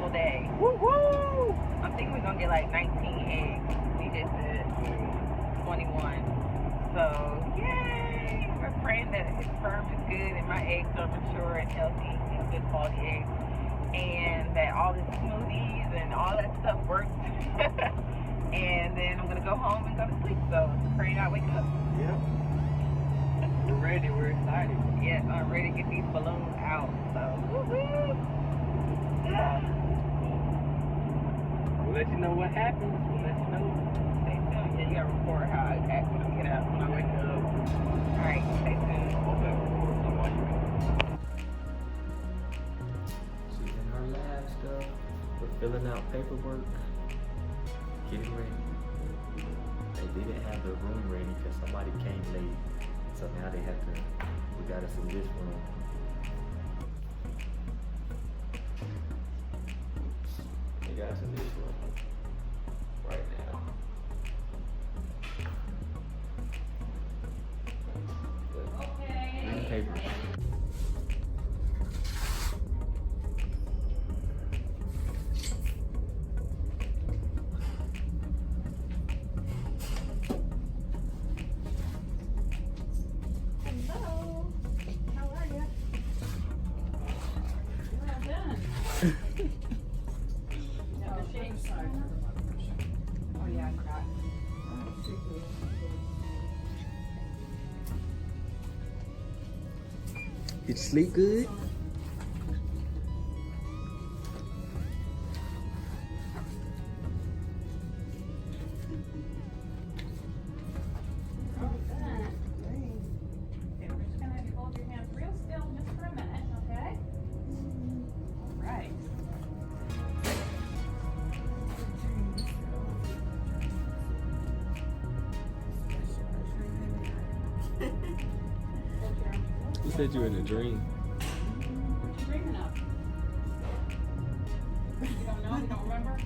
retrieval day. Woo-hoo! I'm thinking we're gonna get like 19 eggs. We just did 21. So, yay! We're praying that his sperm is good and my eggs are mature and healthy and good quality eggs. And that all the smoothies and all that stuff works. And then I'm gonna go home and go to sleep. So, pray not wake up. Yep. We're ready. We're excited. Yes, I'm ready to get these balloons out. So, woo-hoo! Yeah. We'll let you know what happens. We'll let you know. Stay tuned. Yeah, you gotta record how I act when I get out, when I wake up. Alright, stay tuned. Okay. I'm watching. She's in her lab stuff. We're filling out paperwork. Getting ready. They didn't have the room ready because somebody came late. So now they have to, we got us in this room. They got us in this room right now. Okay. Papers. Did you sleep good? You said you were in a dream. What you dreaming of? You don't know? You don't remember? I'm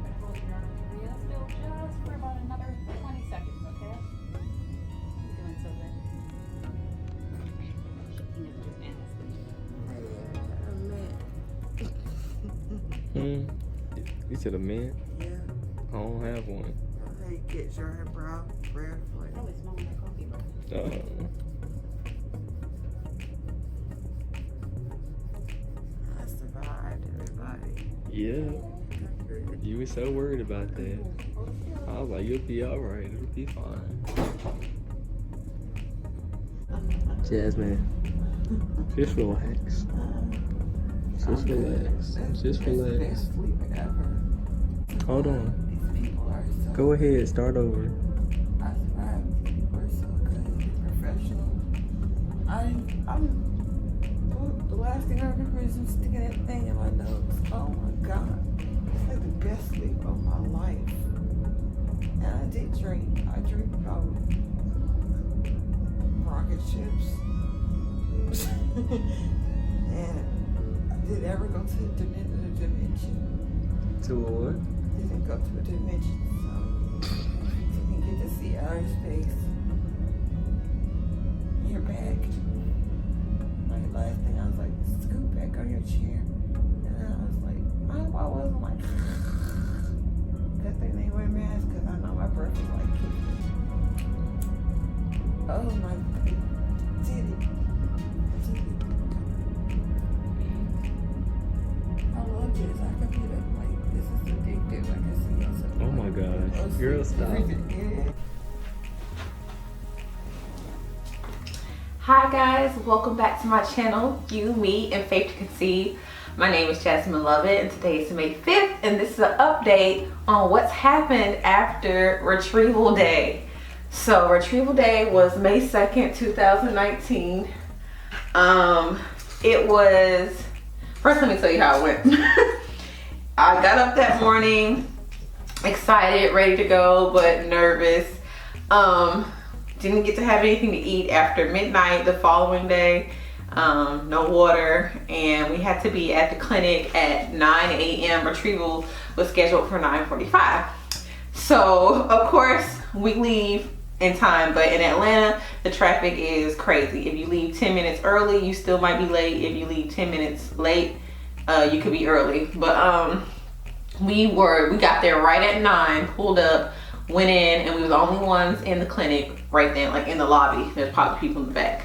gonna hold your arm real still just for about another 20 seconds, okay? You're doing so good. Shaking is just anesthesia. You said a man? Yeah. I don't have one. Hey, get your eyebrow red flag. Probably smelling like coffee though. I survived, everybody. Yeah. You were so worried about that. I was like, you'll be alright. It'll be fine. Jasmine, just relax. Just relax. Just relax. Best sleep ever. Hold on. These people are so. Go ahead. Start over. I survived. These people are so good. Professional. The last thing I remember is them sticking that thing in my nose. Oh my God. It's like the best sleep of my life. And I did dream. I dreamed about rocket ships. And I did ever go to a dimension. To what? Didn't go to a dimension, so didn't get to see outer space. You're back. Like last thing, I was like, scoot back on your chair, and then I was like, I wasn't like. Good thing they wear masks, cause I know my breath is like kicking. Oh my titty. I love this. I can be like, this is addictive. I can see myself. Oh my gosh. Girl, stop. Yeah. Hi guys, welcome back to my channel, You, Me, and Faith to Conceive. My name is Jasmine Lovett, and today is May 5th, and this is an update on what's happened after Retrieval Day. So Retrieval Day was May 2nd, 2019. It was, first let me tell you how it went. I got up that morning, excited, ready to go, but nervous. Didn't get to have anything to eat after midnight the following day. No water, and we had to be at the clinic at 9 a.m. Retrieval was scheduled for 9:45. So of course we leave in time, but in Atlanta the traffic is crazy. If you leave 10 minutes early, you still might be late. If you leave 10 minutes late, you could be early. But we got there right at 9, pulled up, went in, and we were the only ones in the clinic right then, like in the lobby. There's probably people in the back.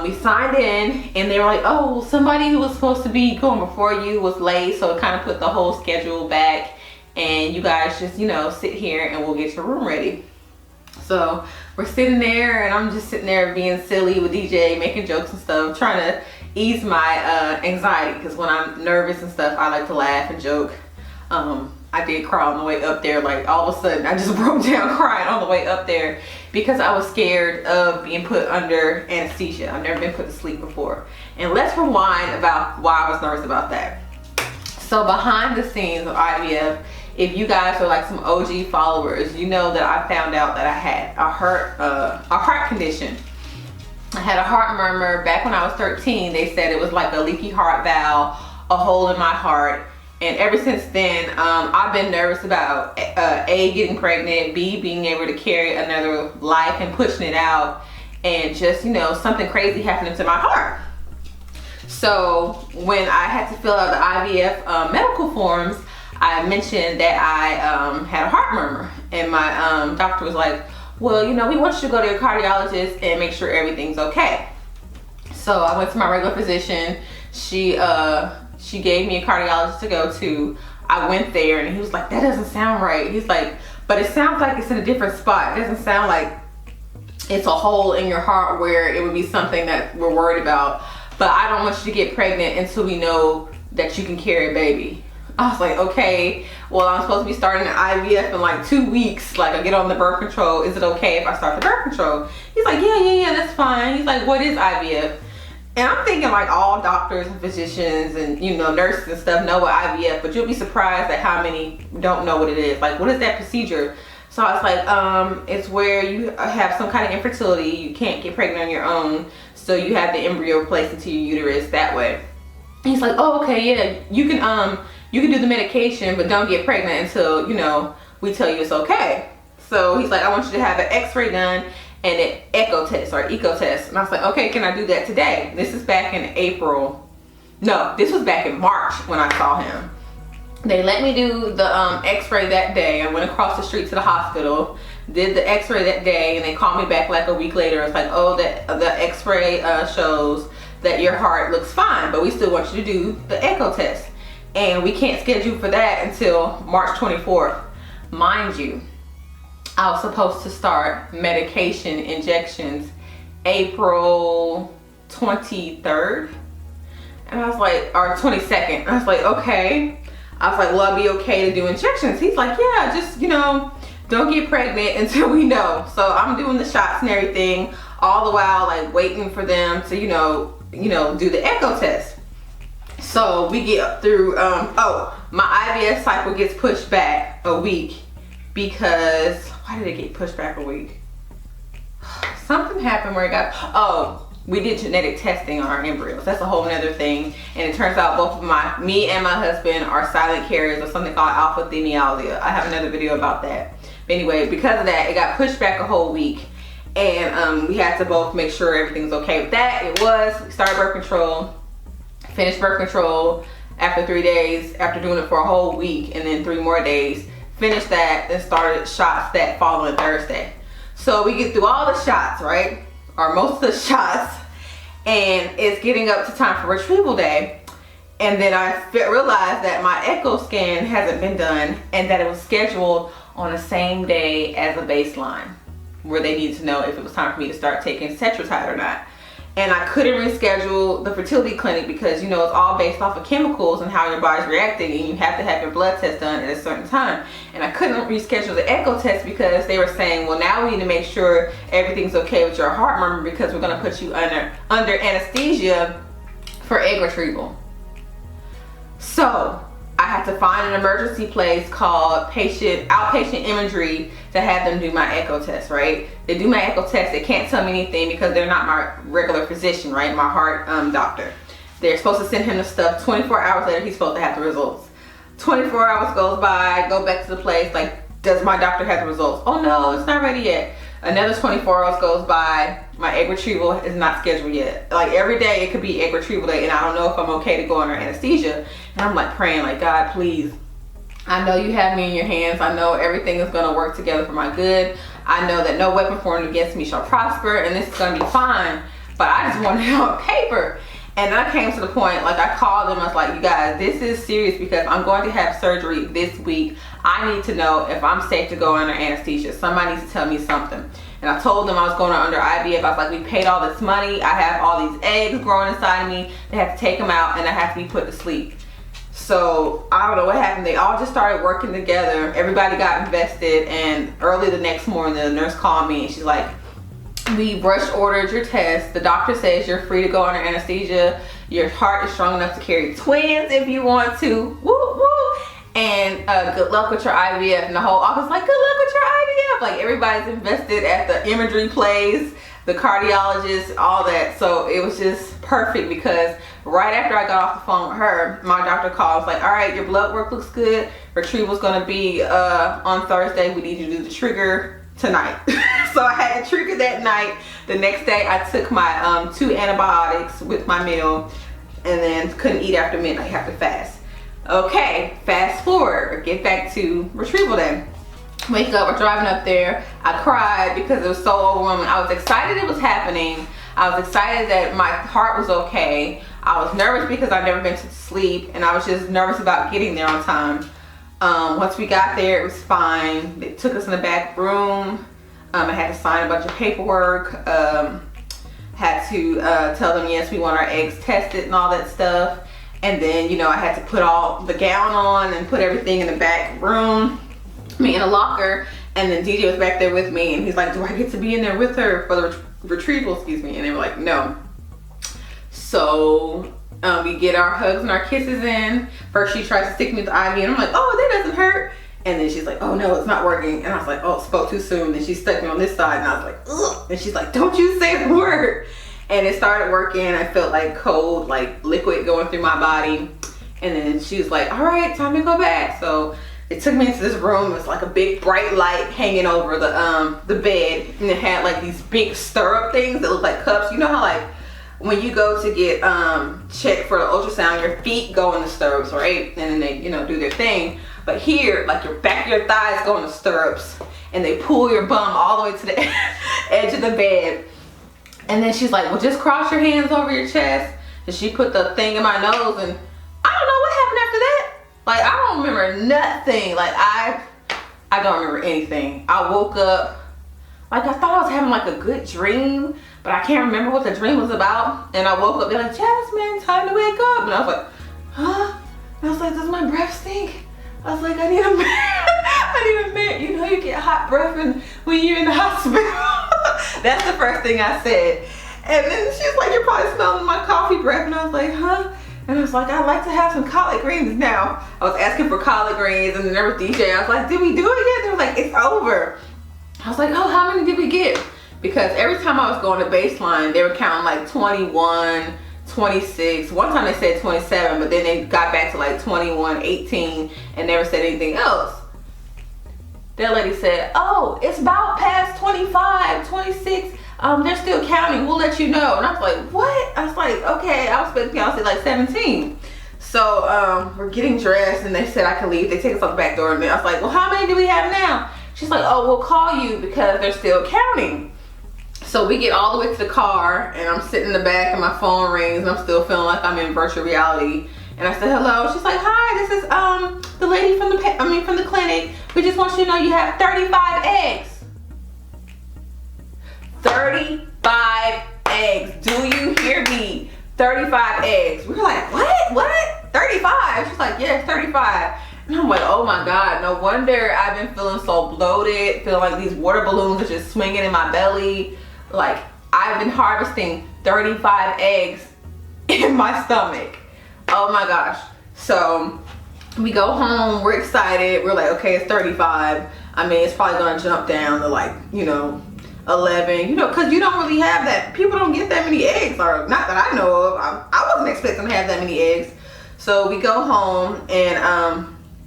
We signed in, and they were like, oh, well, somebody who was supposed to be going before you was late, so it kind of put the whole schedule back, and you guys just, you know, sit here and we'll get your room ready. So we're sitting there, and I'm just sitting there being silly with DJ, making jokes and stuff, trying to ease my anxiety, because when I'm nervous and stuff, I like to laugh and joke. I did cry on the way up there. Like, all of a sudden I just broke down crying on the way up there because I was scared of being put under anesthesia. I've never been put to sleep before. And let's rewind about why I was nervous about that. So behind the scenes of IVF, if you guys are like some OG followers, you know that I found out that I had a heart condition. I had a heart murmur back when I was 13. They said it was like a leaky heart valve, a hole in my heart. And ever since then, I've been nervous about A, getting pregnant, B, being able to carry another life and pushing it out, and just, you know, something crazy happening to my heart. So when I had to fill out the IVF medical forms, I mentioned that I had a heart murmur, and my doctor was like, well, you know, we want you to go to your cardiologist and make sure everything's okay. So I went to my regular physician. She gave me a cardiologist to go to. I went there, and he was like, that doesn't sound right. He's like, but it sounds like it's in a different spot. It doesn't sound like it's a hole in your heart where it would be something that we're worried about. But I don't want you to get pregnant until we know that you can carry a baby. I was like, okay, well, I'm supposed to be starting an IVF in like 2 weeks. Like, I get on the birth control. Is it okay if I start the birth control? He's like, yeah, that's fine. He's like, what is IVF? And I'm thinking like all doctors and physicians and, you know, nurses and stuff know what IVF, but you'll be surprised at how many don't know what it is. Like, what is that procedure? So I was like, it's where you have some kind of infertility. You can't get pregnant on your own. So you have the embryo placed into your uterus that way. And he's like, oh, okay, yeah, you can do the medication, but don't get pregnant until, you know, we tell you it's okay. So he's like, I want you to have an x-ray done and an echo test. And I was like, okay, can I do that today? This is back in April. No, this was back in March when I saw him. They let me do the x-ray that day. I went across the street to the hospital, did the x-ray that day, and they called me back like a week later. It's like, oh, the x-ray shows that your heart looks fine, but we still want you to do the echo test. And we can't schedule for that until March 24th. Mind you, I was supposed to start medication injections April 23rd. And I was like, or 22nd. I was like, okay. I was like, well, I'll be okay to do injections. He's like, yeah, just, you know, don't get pregnant until we know. So I'm doing the shots and everything, all the while like waiting for them to, you know, do the echo test. So we get through, my IVF cycle gets pushed back a week because, why did it get pushed back a week? Something happened where it got, we did genetic testing on our embryos. That's a whole nother thing. And it turns out both of me and my husband are silent carriers of something called alpha-thalaemia. I have another video about that. But anyway, because of that, it got pushed back a whole week. And we had to both make sure everything's okay with that. It was, we started birth control, finished birth control after 3 days, after doing it for a whole week, and then 3 more days. Finished that, then started shots that following Thursday. So we get through all the shots, right? Or most of the shots, and it's getting up to time for retrieval day. And then I realized that my echo scan hasn't been done and that it was scheduled on the same day as a baseline, where they needed to know if it was time for me to start taking tetracyte or not. And I couldn't reschedule the fertility clinic because, you know, it's all based off of chemicals and how your body's reacting, and you have to have your blood test done at a certain time. And I couldn't reschedule the echo test because they were saying, well, now we need to make sure everything's okay with your heart murmur because we're going to put you under anesthesia for egg retrieval. So I had to find an emergency place called outpatient imagery to have them do my echo test, right? They do my echo test. They can't tell me anything because they're not my regular physician, right? My heart doctor. They're supposed to send him the stuff 24 hours later. He's supposed to have the results. 24 hours goes by, I go back to the place, like, does my doctor have the results? Oh no, it's not ready yet. Another 24 hours goes by. My egg retrieval is not scheduled yet. Like every day it could be egg retrieval day and I don't know if I'm okay to go under anesthesia. And I'm like praying like, God, please. I know you have me in your hands. I know everything is gonna work together for my good. I know that no weapon formed against me shall prosper and this is gonna be fine. But I just wanted it on paper. And then I came to the point, like I called them, I was like, you guys, this is serious because I'm going to have surgery this week. I need to know if I'm safe to go under anesthesia. Somebody needs to tell me something. And I told them I was going under IVF. I was like, we paid all this money. I have all these eggs growing inside of me. They have to take them out and I have to be put to sleep. So I don't know what happened. They all just started working together. Everybody got invested. And early the next morning, the nurse called me and she's like, we rush ordered your test. The doctor says you're free to go under anesthesia. Your heart is strong enough to carry twins if you want to. Woo woo. And good luck with your IVF. And the whole office like, good luck with your IVF. Like everybody's invested at the imagery place, the cardiologist, all that. So it was just perfect because right after I got off the phone with her, my doctor called. Was like, all right, your blood work looks good. Retrieval's gonna be on Thursday. We need you to do the trigger tonight. So I had to trigger that night. The next day I took my 2 antibiotics with my meal and then couldn't eat after midnight, have to fast. Okay, fast forward, get back to retrieval day. Wake up, we're driving up there. I cried because it was so overwhelming. I was excited it was happening. I was excited that my heart was okay. I was nervous because I've never been to sleep and I was just nervous about getting there on time. Once we got there, it was fine. They took us in the back room. I had to sign a bunch of paperwork. Had to tell them, yes, we want our eggs tested and all that stuff. And then, you know, I had to put all the gown on and put everything in the back room, me in a locker. And then DJ was back there with me and he's like, do I get to be in there with her for the retrieval, excuse me? And they were like, no. So we get our hugs and our kisses in. First she tries to stick me with the IV and I'm like, oh, that doesn't hurt. And then she's like, oh no, it's not working. And I was like, oh, spoke too soon. Then she stuck me on this side and I was like, ugh. And she's like, don't you say the word. And it started working. I felt like cold, like liquid going through my body. And then she was like, all right, time to go back. So it took me into this room. It was like a big bright light hanging over the bed. And it had like these big stirrup things that look like cups. You know how like when you go to get checked for the ultrasound, your feet go in the stirrups, right? And then they, you know, do their thing. But here, like your back of your thighs go in the stirrups and they pull your bum all the way to the edge of the bed. And then she's like, well, just cross your hands over your chest. And she put the thing in my nose and I don't know what happened after that. Like, I don't remember nothing. Like, I don't remember anything. I woke up, like I thought I was having like a good dream, but I can't remember what the dream was about. And I woke up, they're like, Jasmine, time to wake up. And I was like, huh? And I was like, does my breath stink? I was like, I need a minute. I need a minute. You know, you get hot breath when you're in the hospital. That's the first thing I said. And then she's like, you're probably smelling my coffee breath. And I was like, huh? And I was like, I'd like to have some collard greens now. I was asking for collard greens and then there was DJ. I was like, did we do it yet? They were like, it's over. I was like, oh, how many did we get? Because every time I was going to baseline, they were counting like 21, 26. One time they said 27, but then they got back to like 21, 18 and never said anything else. That lady said, oh, it's about past 25, 26. They're still counting. We'll let you know. And I was like, what? I was like, okay. I was expecting y'all to say like 17. So we're getting dressed and they said I could leave. They take us out the back door and I was like, well, how many do we have now? She's like, oh, we'll call you because they're still counting. So we get all the way to the car and I'm sitting in the back and my phone rings and I'm still feeling like I'm in virtual reality. And I said, hello. She's like, hi, this is the lady from the clinic. We just want you to know you have 35 eggs. 35 eggs. Do you hear me? 35 eggs. We were like, what? 35? She's like, yeah, 35. And I'm like, oh my God, no wonder I've been feeling so bloated, feeling like these water balloons are just swinging in my belly. Like, I've been harvesting 35 eggs in my stomach. Oh my gosh. So we go home, we're excited. We're like, okay, it's 35. I mean, it's probably gonna jump down to like, you know, 11, you know, because you don't really have that. People don't get that many eggs, or not that I know of. I wasn't expecting to have that many eggs. So we go home and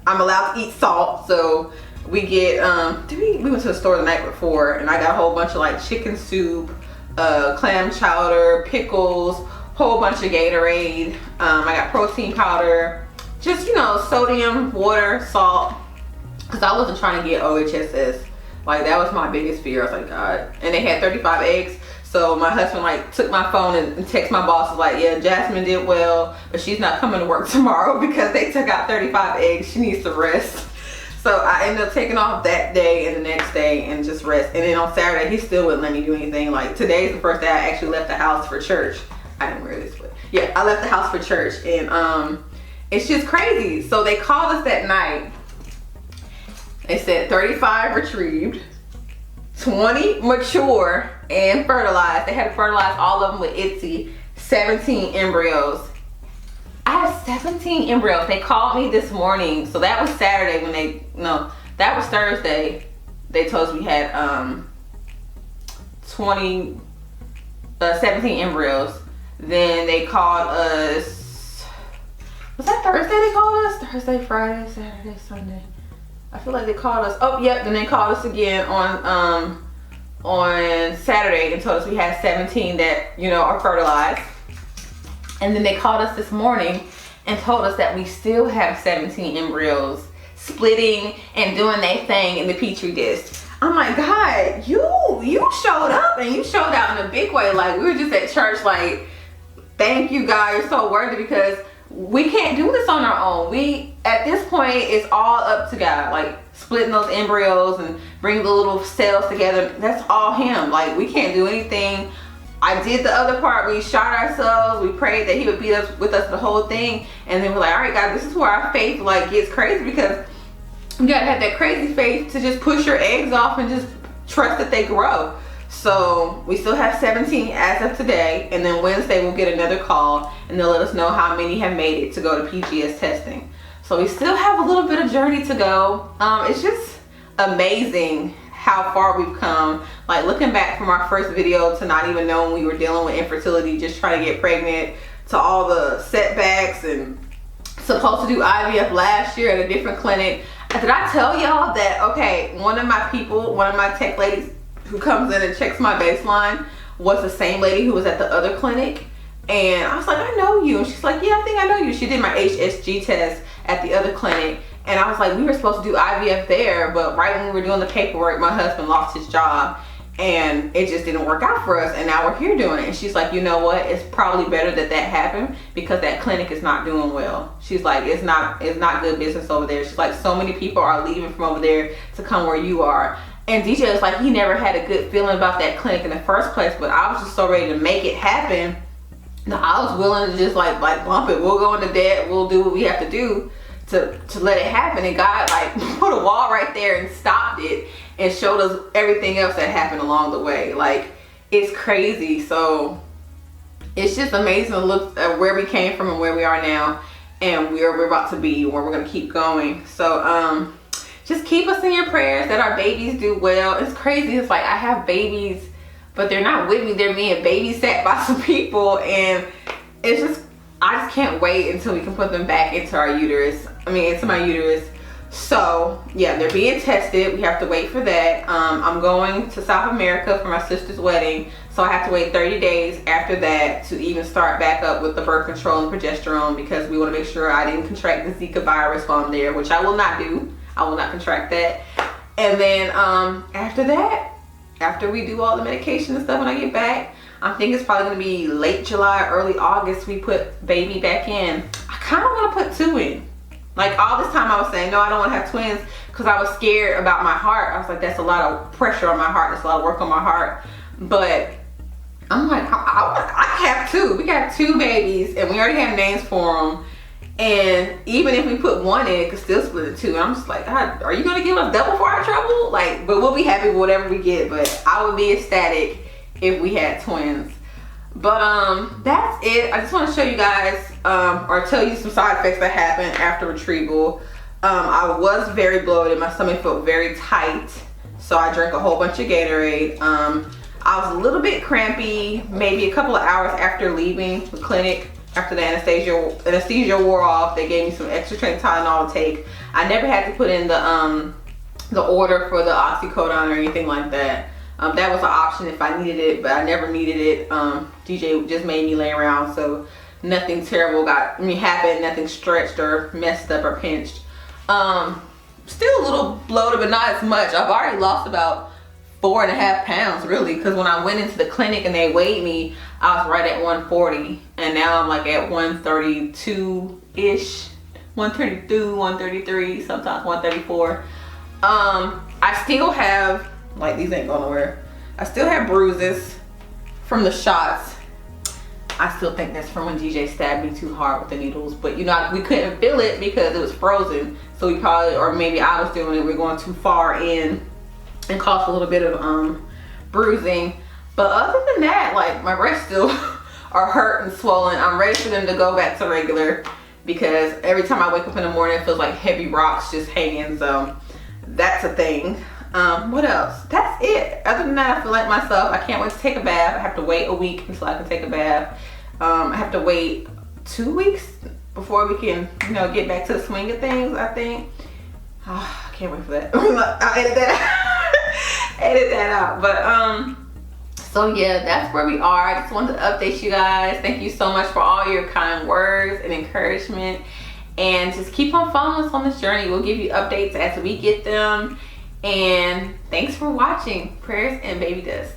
I'm allowed to eat salt. So we get we went to the store the night before, and I got a whole bunch of like chicken soup, clam chowder, pickles, whole bunch of Gatorade. I got protein powder, just, you know, sodium, water, salt, because I wasn't trying to get OHSS. Like, that was my biggest fear. I was like, God. And they had 35 eggs. So my husband like took my phone and texted my boss, was like, yeah, Jasmine did well, but she's not coming to work tomorrow because they took out 35 eggs. She needs to rest. So I ended up taking off that day and the next day and just rest. And then on Saturday, he still wouldn't let me do anything. Like, today's the first day I actually left the house for church. I didn't wear this, but yeah, I left the house for church. And it's just crazy. So they called us that night. They said 35 retrieved, 20 mature and fertilized. They had to fertilize all of them with ITSY, 17 embryos. I have 17 embryos. They called me this morning. So that was Saturday when that was Thursday. They told us we had 17 embryos. Then they called us, was that Thursday they called us? Thursday, Friday, Saturday, Sunday. I feel like they called us. Oh, yep. Then they called us again on Saturday and told us we had 17 that, you know, are fertilized. And then they called us this morning and told us that we still have 17 embryos splitting and doing their thing in the petri dish. I'm like, God, you showed up, and you showed out in a big way. Like, we were just at church like, thank you, God, you're so worthy, because we can't do this on our own. At this point, it's all up to God. Like, splitting those embryos and bringing the little cells together, that's all Him. Like, we can't do anything. I did the other part. We shot ourselves. We prayed that He would be with us the whole thing. And then we're like, all right, God, this is where our faith like gets crazy, because you gotta have that crazy faith to just push your eggs off and just trust that they grow. So we still have 17 as of today, and then Wednesday we'll get another call and they'll let us know how many have made it to go to PGS testing. So we still have a little bit of journey to go. It's just amazing how far we've come. Like, looking back from our first video to not even knowing we were dealing with infertility, just trying to get pregnant, to all the setbacks, and supposed to do IVF last year at a different clinic. Did I tell y'all that, okay, one of my tech ladies who comes in and checks my baseline was the same lady who was at the other clinic? And I was like, I know you. And she's like, yeah, I think I know you. She did my HSG test at the other clinic. And I was like, we were supposed to do IVF there, but right when we were doing the paperwork, my husband lost his job and it just didn't work out for us, and now we're here doing it. And she's like, you know what, it's probably better that happened, because that clinic is not doing well. She's like, it's not good business over there. She's like, so many people are leaving from over there to come where you are. And DJ was like, he never had a good feeling about that clinic in the first place, but I was just so ready to make it happen. Now, I was willing to just like bump it. We'll go into debt. We'll do what we have to do to let it happen. And God like put a wall right there and stopped it and showed us everything else that happened along the way. Like, it's crazy. So it's just amazing to look at where we came from and where we are now, and where we're about to be, where we're gonna keep going. So just keep us in your prayers that our babies do well. It's crazy. It's like, I have babies, but they're not with me. They're being babysat by some people, and it's just, I just can't wait until we can put them back into our uterus. Into my uterus. So yeah, they're being tested. We have to wait for that. I'm going to South America for my sister's wedding, so I have to wait 30 days after that to even start back up with the birth control and progesterone, because we want to make sure I didn't contract the Zika virus while I'm there, which I will not do. I will not contract that. And then after that, after we do all the medication and stuff, when I get back, I think it's probably going to be late July, early August, we put baby back in. I kind of want to put 2 in. Like, all this time I was saying, no, I don't want to have twins, because I was scared about my heart. I was like, that's a lot of pressure on my heart. That's a lot of work on my heart. But I'm like, I have 2. We got 2 babies, and we already have names for them. And even if we put 1 in, it could still split it 2. And I'm just like, God, are you going to give us double for our trouble? Like, but we'll be happy with whatever we get. But I would be ecstatic if we had twins. But that's it. I just want to show you guys or tell you some side effects that happened after retrieval. I was very bloated. My stomach felt very tight, so I drank a whole bunch of Gatorade. I was a little bit crampy maybe a couple of hours after leaving the clinic. After the anesthesia wore off, they gave me some extra strength Tylenol to take. I never had to put in the the order for the oxycodone or anything like that. That was an option if I needed it, but I never needed it. DJ just made me lay around, so nothing terrible happened, nothing stretched or messed up or pinched. Still a little bloated, but not as much. I've already lost about 4.5 pounds really, because when I went into the clinic and they weighed me, I was right at 140, and now I'm like at 132-ish, 132, 133, sometimes 134. I still have, like, these ain't going nowhere. I still have bruises from the shots. I still think that's from when DJ stabbed me too hard with the needles, but you know, we couldn't feel it because it was frozen. So we probably, or maybe I was doing it, we're going too far in and caused a little bit of bruising. But other than that, like, my breasts still are hurt and swollen. I'm ready for them to go back to regular, because every time I wake up in the morning, it feels like heavy rocks just hanging. So that's a thing. What else? That's it. Other than that, I feel like myself. I can't wait to take a bath. I have to wait a week until I can take a bath. I have to wait 2 weeks before we can, you know, get back to the swing of things, I think. Oh, I can't wait for that. I'll edit that edit that out. But so yeah, that's where we are. I just wanted to update you guys. Thank you so much for all your kind words and encouragement, and just keep on following us on this journey. We'll give you updates as we get them. And thanks for watching Prayers and Baby Dust.